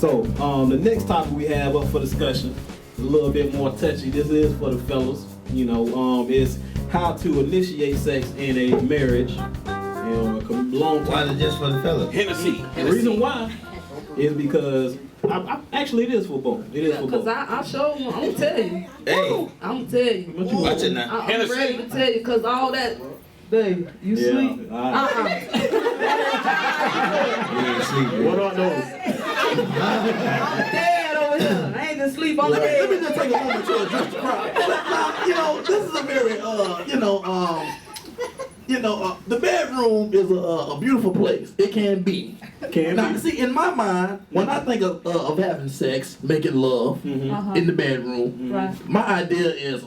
So, the next topic we have up for discussion is a little bit more touchy. This is for the fellas, you know, is how to initiate sex in a marriage. Long time. Why is it just for the fellas? Hennessy. The reason why is because actually it is for both. It is for both. Cause I show them, I'm gonna tell you. Hey, I'm gonna tell you. watch it now. I'm ready to tell you, cause all that, babe, you sleep. What are those? I'm dead over here. I ain't gonna sleep on the Let me bed. just take a moment to address the crowd. Now, you know, this is a very, the bedroom is a beautiful place. It can be. Now, see, in my mind, when I think of having sex, making love in the bedroom, Right. my idea is a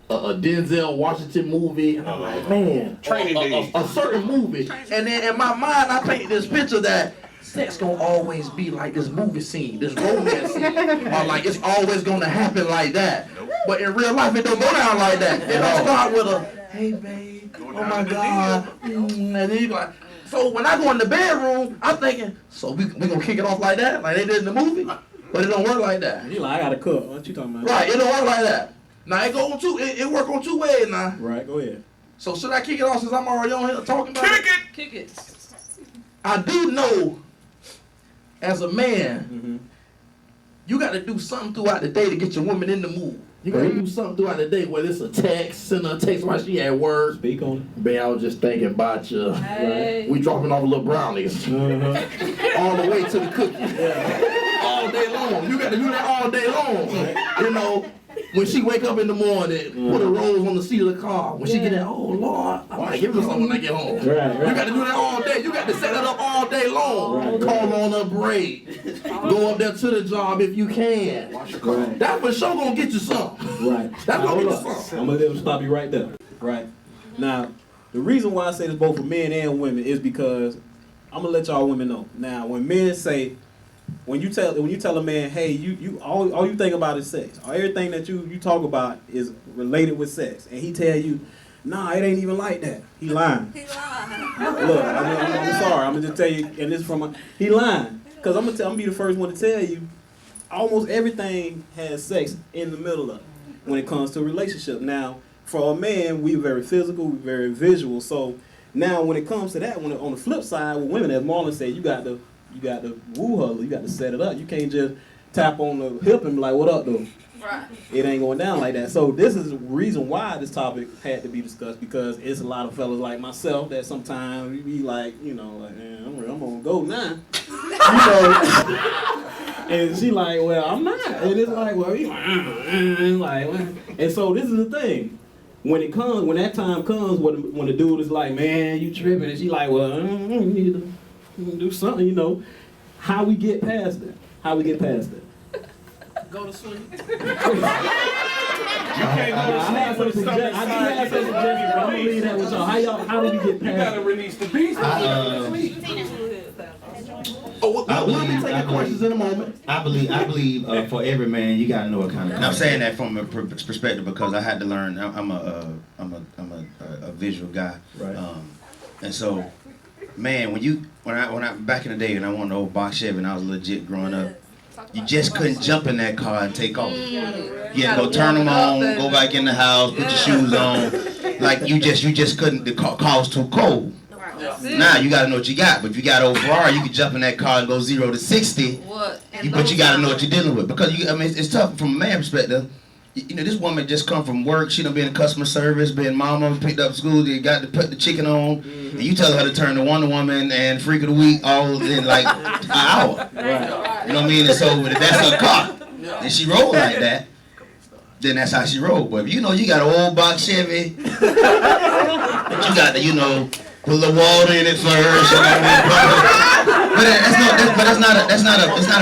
Denzel Washington movie. And I'm like, man, a certain movie. And then in my mind, I paint this picture that sex gonna always be like this movie scene, this romance scene. Or like it's always gonna happen like that. But in real life, it don't go down like that. It don't start with a, hey babe, oh my God. And then you like, so when I go in the bedroom, I'm thinking, so we gonna kick it off like that? Like they did in the movie? But it don't work like that. You like, I gotta cook. What you talking about? Right, it don't work like that. Now it go on it work on two ways now. Right, go ahead. So should I kick it off since I'm already on here talking about it? Kick it. I do know, as a man, you got to do something throughout the day to get your woman in the mood. You got to do something throughout the day, whether it's a text, send her a text while she at work. Speak on it. Babe, I was just thinking about you. Hey. We dropping off little brownies. All the way to the cookie. All day long. You got to do that all day long. You know, when she wake up in the morning, put a rose on the seat of the car. When she get in, oh Lord, I might give her something when I get home. Right. You got to do that all day. You got to set it up all day long. Call on a break. Go up there to the job if you can. Right. That for sure gonna get you something. Right. That's Now, gonna hold get you up. something. I'm gonna stop you right there. Right. Now, the reason why I say this both for men and women is because I'm gonna let y'all women know. Now, when men say, when you tell a man, hey, you all you think about is sex. Or everything that you talk about is related with sex, and he tell you, nah, it ain't even like that. He lying. Look, I'm sorry. I'm gonna just tell you, and this from he lying, cause I'm gonna be the first one to tell you, almost everything has sex in the middle of it when it comes to a relationship. Now, for a man, we're very physical, we're very visual. So now, when it comes to that, on the flip side, with women, as Marlon said, you got to woo her, you got to set it up. You can't just tap on the hip and be like, what up, though? Right. It ain't going down like that. So this is the reason why this topic had to be discussed, because it's a lot of fellas like myself that sometimes we be like, you know, like, man, I'm gonna go now. You know? And she like, well, I'm not. And it's like, well, you like, well. And so this is the thing. When that time comes, when the dude is like, man, you tripping, and she like, well, you need to do something, you know. How we get past that? Go to sleep. You can't go to sleep with the stomach. I do have some suggestions, but I'm gonna leave that with y'all. How do we get past it? You gotta release the beast. We'll be taking questions in a moment. I believe for every man, you gotta know what kind of. And I'm saying that from a perspective because I had to learn. I'm a visual guy, right? And so, man, when I back in the day, and I wanted an old box Chevy, and I was legit growing up. You just couldn't jump in that car and take off. You had to go turn them on, go back in the house, put your shoes on. Like you just couldn't. The car was too cold. Now you gotta know what you got. But if you got an old Ferrari, you can jump in that car and go 0 to 60. But you gotta know what you're dealing with, because it's tough from a man perspective. You know, this woman just come from work. She done been in customer service, been mama, picked up school. They got to put the chicken on. And you tell her to turn to Wonder Woman and Freak of the Week all in like an hour. Right. You know what I mean? And so if that's her car, and she roll like that, then that's how she roll. But if you know you got an old box Chevy, but you got to, you know, put a little water in it first. You know, that's not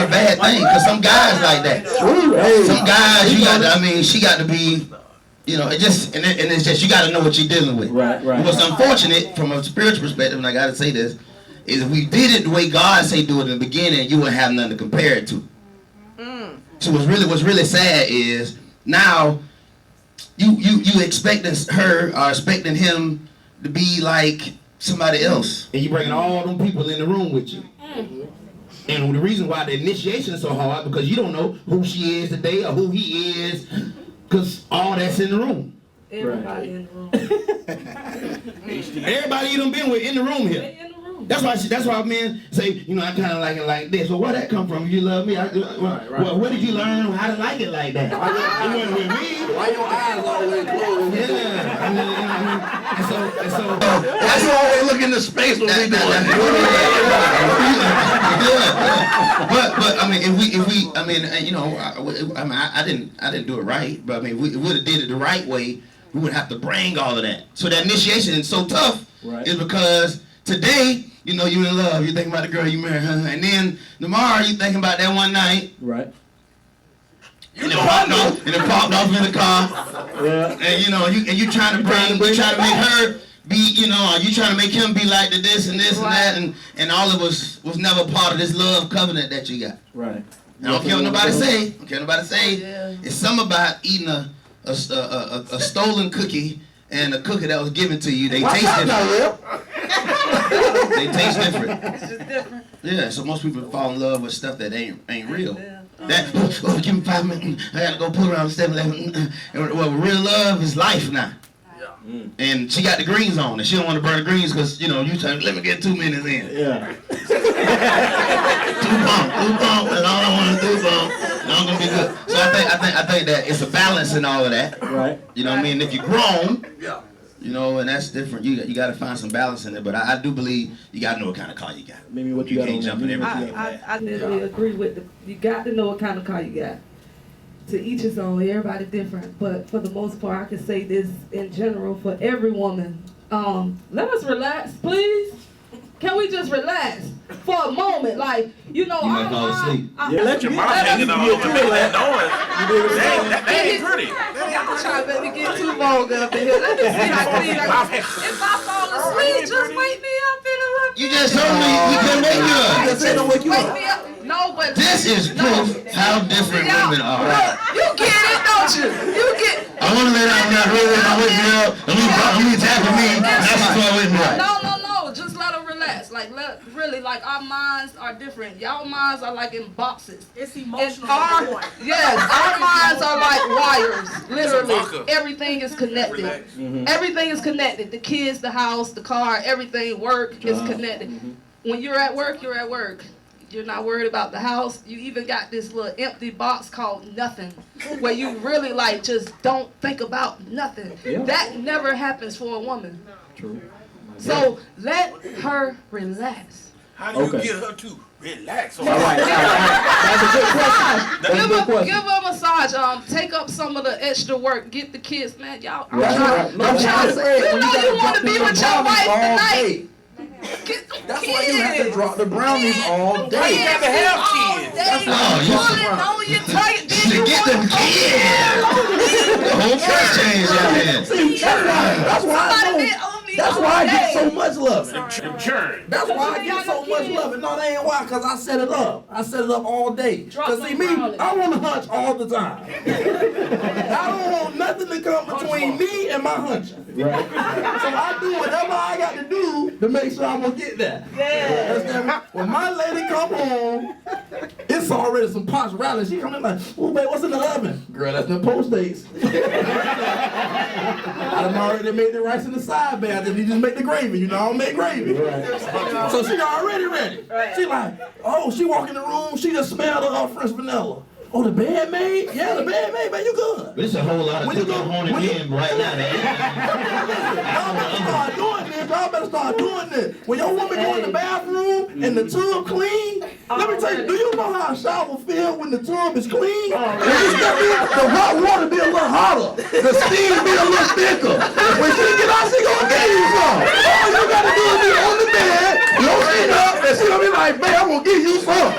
a bad thing, because some guys like that. Some guys, she got to be, you know, it's just you got to know what you're dealing with. Right. What's unfortunate from a spiritual perspective, and I got to say this, is if we did it the way God say do it in the beginning, you wouldn't have nothing to compare it to. So what's really sad is now you expecting her or expecting him to be like somebody else, And you bringing all them people in the room with you. And the reason why the initiation is so hard because you don't know who she is today or who he is, because all that's in the room. Everybody in the room. Everybody you done been with in the room here. They in the room. That's why men say, you know, I kind of like it like this. Well, where that come from? You love me? Well, where did you learn how to like it like that? It wasn't with me. Why your eyes always closed? Yeah. I mean, and so That's why we look into space when we doing that. But I mean, if we, I mean, you know, I didn't do it right. But I mean, if we would have did it the right way, we would have to bring all of that. So that initiation is so tough, is because today, you know, you in love, you thinking about the girl you married, and then tomorrow you thinking about that one night. Right. And it popped off in the car. Yeah. And you know, you trying to make her be, you know, or you trying to make him be like the this and this and that, and all of us was never part of this love covenant that you got. Right. I don't care what nobody say. It's something about eating a stolen cookie and a cookie that was given to you. They taste different. They taste different. It's just different. Yeah, so most people fall in love with stuff that ain't real. That, give me 5 minutes, I gotta go pull around 7-Eleven. Well, real love is life now. And she got the greens on, and she don't want to burn the greens because, you know, you trying to let me get 2 minutes in. Yeah. 2 pump, and all I want is 2 pump, and I'm gonna be good. So I think that it's a balance in all of that. Right. You know what I mean? If you're grown, you know, and that's different. You got to find some balance in it. But I do believe you got to know what kind of car you got. Maybe what you got can't on jump in everything. I literally agree with you got to know what kind of car you got. To each his own, everybody different. But for the most part, I can say this in general for every woman. Let us relax, please. Can we just relax for a moment? Like, you know, You might fall asleep. Let your mouth hanging on the that ain't pretty. I'm trying to let me get too vulgar up in here. Let me see how clean I can. If I fall asleep, just wake me up in a little. You just told me we couldn't wake you up. Wake me up. No, but This is proof how different women are. You get it, don't you? You get. I want to lay down that really and wake me up, and you tapping me, and that's what's wrong with me. No. Just let them relax. Like, like our minds are different. Y'all minds are like in boxes. It's emotional. Yes, our minds are like wires. Literally, everything is connected. Everything is connected. The kids, the house, the car, everything, work is connected. When you're at work, you're at work. You're not worried about the house. You even got this little empty box called nothing, where you really like just don't think about nothing. That never happens for a woman. True. So let her relax. How do you get her to relax? All right. That's a good question. Give her a massage. Take up some of the extra work. Get the kids, man. Y'all. I'm Right. trying. You know you want to be with your wife tonight. Get them That's kids. why you have to drop the brownies all day. You got to have kids. You're tired. Then you get them kids. The whole price change out there. That's why I get so much love. That's why I get so kids. much love. And no, that ain't why, because I set it up. I set it up all day. Because see me, I want to hunch all the time. I don't want nothing to come between me and my hunching. Right. So I do whatever I got to do to make sure I'm going to get that. Yeah. When my lady come home, it's already some pots rattling. She come in like, oh, babe, what's in the oven? Girl, that's the post dates. I done already made the rice in the side bag. You just make the gravy, you know, I don't make gravy. Right. So she already ready. Right. She like, oh, she walk in the room, she just smell the fresh vanilla. Oh, the bed made? Yeah, the bed made, man, you good. But it's a whole lot of cooking on it in right now, man. Y'all better start doing this. When your woman go in the bathroom and the tub clean, let me tell you, do you know how a shower feels when the tub is clean? When you step in, the hot water be a little hotter. The steam be a little thicker. When she get out, she gonna give you some. All you gotta do is be on the bed, your feet up, and she gonna be like, babe, I'm gonna give you some.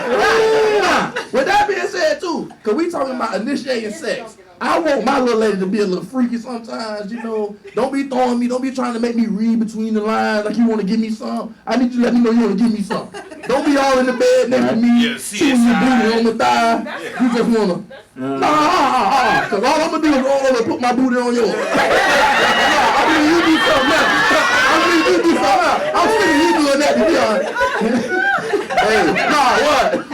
With that being said, too, because we talking about initiating sex. I want my little lady to be a little freaky sometimes, you know. Don't be throwing me, don't be trying to make me read between the lines like you want to give me some. I need you to let me know you want to give me some. Don't be all in the bed next to me, shooting your booty on the thigh. You just want to, because all I'm going to do is roll over and put my booty on yours. I mean, you do something now. I'm sick of you doing that, to be honest. Hey, what?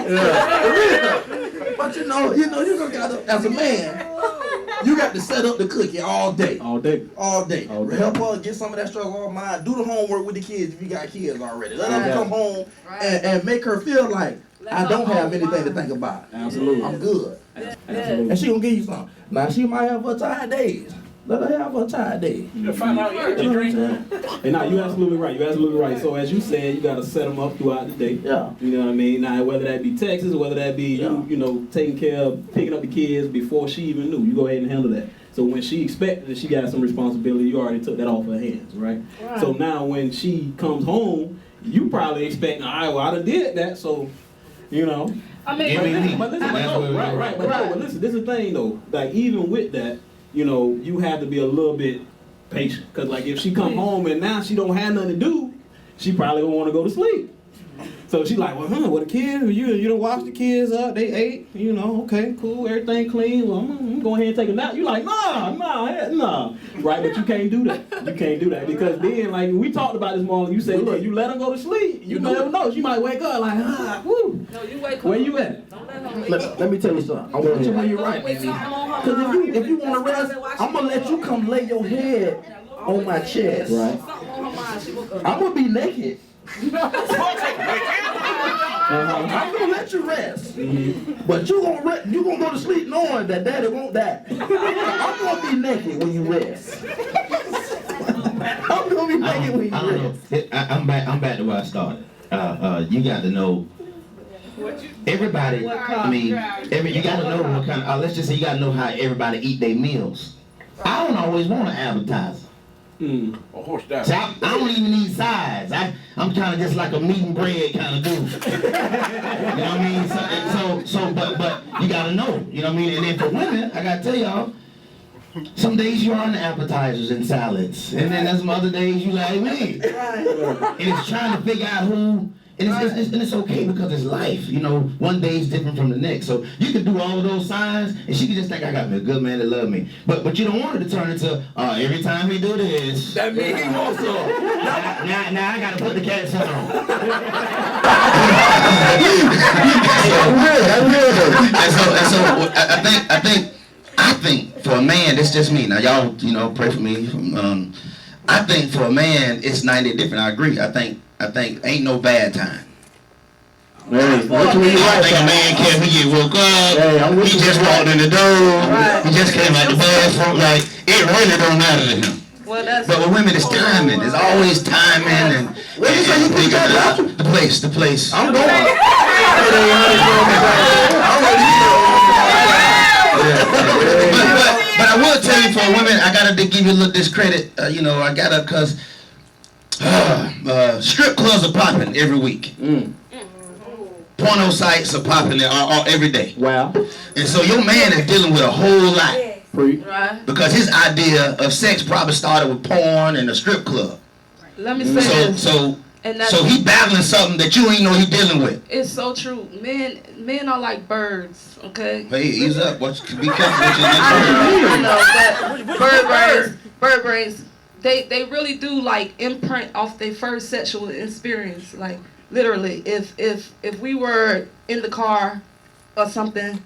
But you gotta, as a man, you got to set up the cookie all day. All day. All day. All day. Help her get some of that struggle off mine. Do the homework with the kids if you got kids already. Let her come home and make her feel like I don't have anything to think about. Absolutely. I'm good. Absolutely. And she gonna give you something. Now she might have her tired days. Let her have her tired days. To find out your drink. And now you're absolutely right. You're absolutely right. So as you said, you gotta set them up throughout the day. Yeah. You know what I mean? Now whether that be Texas or whether that be you know, taking care of picking up the kids before she even knew, you go ahead and handle that. So when she expected that she got some responsibility, you already took that off her hands, right? So now when she comes home, you probably expecting, all right, well I done did that, so you know. I mean, But listen, this is the thing though. Like even with that, you know, you have to be a little bit patient. Cause like if she come home and now she don't have nothing to do, she probably gonna want to go to sleep. So she like, well, the kids, you done washed the kids up, they ate, you know, okay, cool, everything clean. Well, I'm gonna go ahead and take a nap. You like, nah, right? But you can't do that. You can't do that because then, like we talked about this morning, you said, look, you let them go to sleep. You never know. She might wake up like, woo. No, you wake up. Where you at? Don't let her wake up. Let me tell you something. I want you when you're right, baby. Because if you want to rest, I'm gonna let you come lay your head on my chest. Right. Something on her mind. She woke up. I'm gonna be naked. I'm gonna let you rest, but you gonna go to sleep knowing that daddy won't die. I'm gonna be naked when you rest. I'm gonna be naked when you rest. I'm back to where I started. You got to know. Everybody, you gotta know what kind of, let's just say you gotta know how everybody eat their meals. I don't always want an appetizer. A horse died. So I don't even need sides. I'm kind of just like a meat and bread kind of dude. You know what I mean? But you gotta know. You know what I mean? And then for women, I gotta tell y'all, some days you are on the appetizers and salads, and then there's some other days you like me. And it's trying to figure out who. And it's okay because it's life, you know. One day is different from the next, so you can do all of those signs, and she can just think I got me a good man that love me. But you don't want her to turn into every time we do this. That means he wants some. Now I gotta put the cat on. I think for a man, it's just me. Now y'all, you know, pray for me. I think for a man, it's 90 different. I agree. I think ain't no bad time. Hey, I think a man can he get woke up, he just walked in the door, he just came out the bathroom, like, it really don't matter to him. Well, that's But with women, it's timing. There's always timing and the place. I'm going. But I will tell you, for women, I gotta give you a little discredit. You know, I gotta, cause strip clubs are popping every week. Porno sites are popping every day. wow. And so your man is dealing with a whole lot. right. Because his idea of sex probably started with porn and a strip club. Let me say this. So And that's, he battling something that you ain't know he dealing with. it's so true. Men are like birds, okay? Hey, ease up. Be careful with your next I know, but bird brains, they really do like imprint off their first sexual experience. Like literally, if we were in the car or something,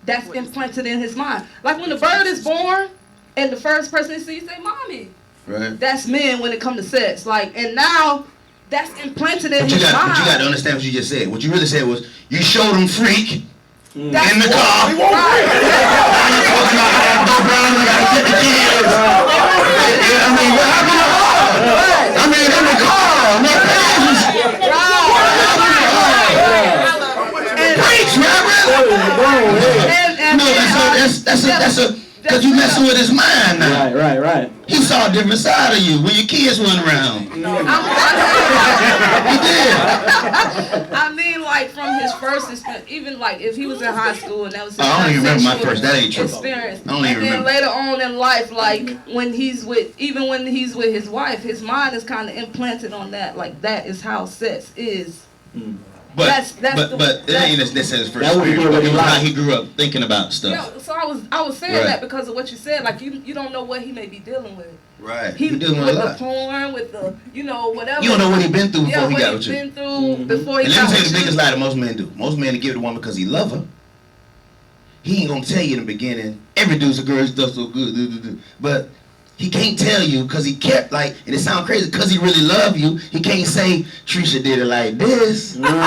that's implanted in his mind. Like when the bird is born and the first person he sees say, "Mommy." Right. That's men when it comes to sex. Like, and now that's implanted in his mind. But you got to understand what you just said. What you really said was you showed him freak That's in the car. Right. I mean, what happened to her? I mean, in the car. That's because you messing with his mind now. Right. He saw a different side of you when your kids went around. He did. I mean, like from his first experience, even like if he was in high school and that was his I don't even remember my sexual first. That ain't true. experience. I don't even And then remember. later on in life, like when he's with his wife, his mind is kind of implanted on that. Like that is how sex is. But it ain't necessarily his first experience. But it was how he grew up thinking about stuff. So I was saying Right. that because of what you said. Like you don't know what he may be dealing with. Right. He He doing a with the lot. porn, with the whatever. You don't know what he been through before he got with you. been through before he And let got me tell you with the biggest you. lie that most men do. Most men to give the woman because he love her. He ain't gonna tell you in the beginning, every dude's a girl, he does so good, but he can't tell you because he kept like, and it sounds crazy, because he really love you, he can't say, Trisha did it like this. He can't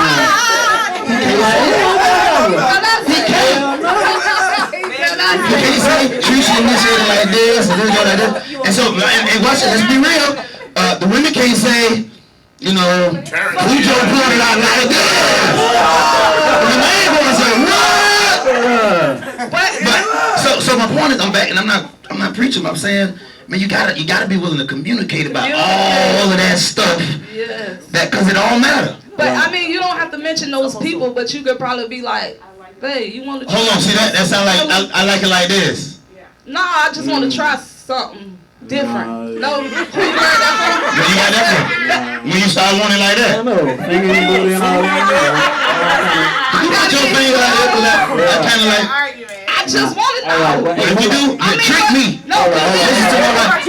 say, Trisha initiated like this, and this, like that. And so, and watch it, let's be real, the women can't say, you know, Cujo pulled it out like this. The man gonna say, what? But so my point is, I'm back, and I'm not preaching. But I'm saying, man, you gotta be willing to communicate about all of that stuff. Yes. That, cause it all matter. But I mean, you don't have to mention those people, but you could probably be like, hey, you want to? Hold on, see that sound like I like it like this. Nah, I just want to try something different. No, Where you got that from? When you start wanting like I that? know. Finger in the booty and all that. You got your finger like that, I kind of like. I just wanted. If you do, trick me. No, Listen to my life.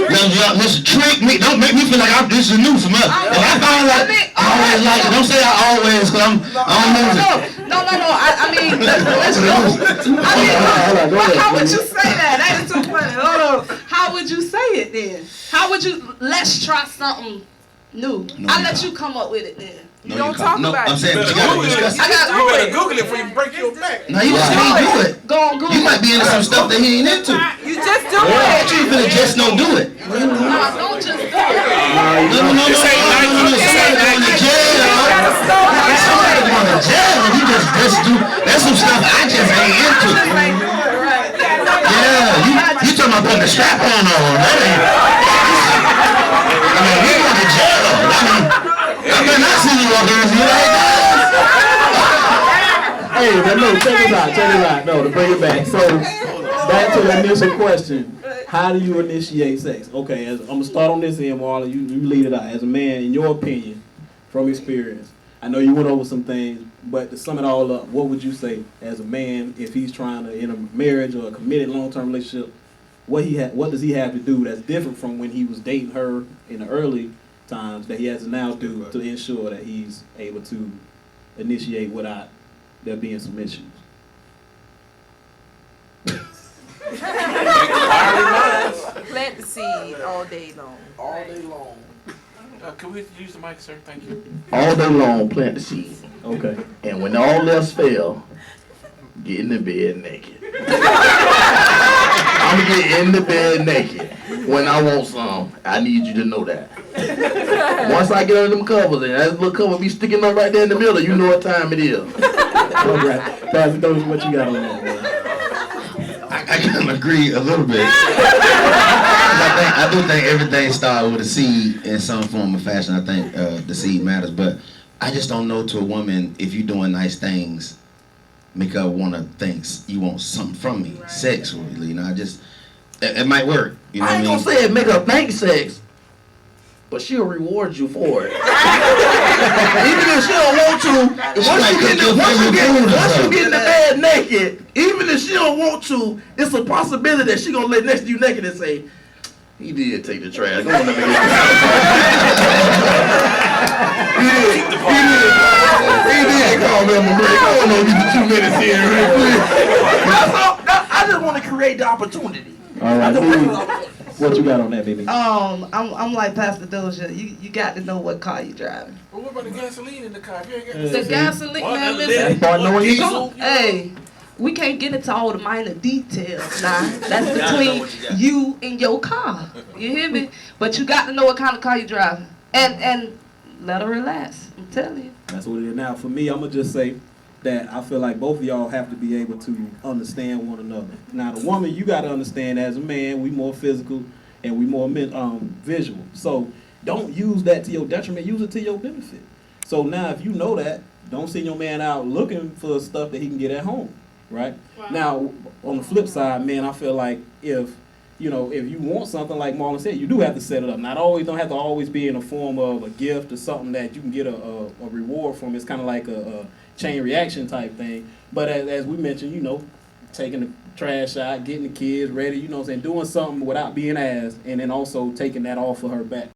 Listen, trick me. Don't make me feel like this is new from us. If I find like I always like it, don't say I always, cause I don't know it. No. I mean, let's go. I mean, how would you say that? That is too funny. Hold on. How would you say it then? How would you? Let's try something new. I'll let you come up with it then. You don't talk about it. I'm saying, but you gotta discuss it. You better Google it before you break your back. No, you just can't do it. Go on Google. You might be into some stuff that he ain't into. You just do But it. you finna just don't do it. Nah, don't just do it. No. Somebody going to jail. Somebody going to jail. You just do. That's some stuff I just ain't into. Yeah, you talking about putting a strap on. That ain't. I mean, we going to jail. I mean, I see you walking around here like that. Hey, but no, check this out. No, to bring it back. So, back to the initial question. How do you initiate sex? Okay, I'm going to start on this end, Marlon. You lead it out. As a man, in your opinion, from experience, I know you went over some things, but to sum it all up, what would you say as a man if he's trying to, in a marriage or a committed long-term relationship, what does he have to do that's different from when he was dating her in the early times that he has to now do to ensure that he's able to initiate without there being some issues? Plant the seed all day long. All day long. Can we use the mic, sir? Thank you. All day long, plant the seed. Okay. And when all else fail, get in the bed naked. I'm gonna get in the bed naked. When I want some, I need you to know that. Once I get under them covers and that little cover be sticking up right there in the middle, you know what time it is. All right. Pastor Dozier, what you got on that, man? I can agree a little bit. I do think everything starts with a seed in some form or fashion. I think the seed matters, but I just don't know to a woman if you doing nice things, make her wanna think you want something from me, sexually. You know, it might work. You know I ain't what I gonna mean? say it make her think sex, but she'll reward you for it. Even if she don't want to, once you get in the bed naked, even if she don't want to, it's a possibility that she gonna lay next to you naked and say, he did take the trash. Go on, let me get He did call me on my break. I don't know, get the 2 minutes here real quick. That's all. I just want to create the opportunity. All right, what you got on that, baby? I'm like Pastor Dozier. You got to know what car you driving. But what about the gasoline in the car? The gasoline, man, That's part of knowing listen. Hey, we can't get into all the minor details now. That's between you and your car. You hear me? But you got to know what kind of car you driving. And let her relax. I'm telling you. That's what it is. Now, for me, I'm going to just say that I feel like both of y'all have to be able to understand one another. Now, the woman, you got to understand as a man, we more physical and we more visual. So don't use that to your detriment. Use it to your benefit. So now, if you know that, don't send your man out looking for stuff that he can get at home, right? Wow. Now, on the flip side, man, I feel like if you want something like Marlon said, you do have to set it up. Not always, don't have to always be in the form of a gift or something that you can get a reward from. It's kind of like a chain reaction type thing. But as we mentioned, taking the trash out, getting the kids ready, you know what I'm saying, doing something without being asked, and then also taking that off of her back.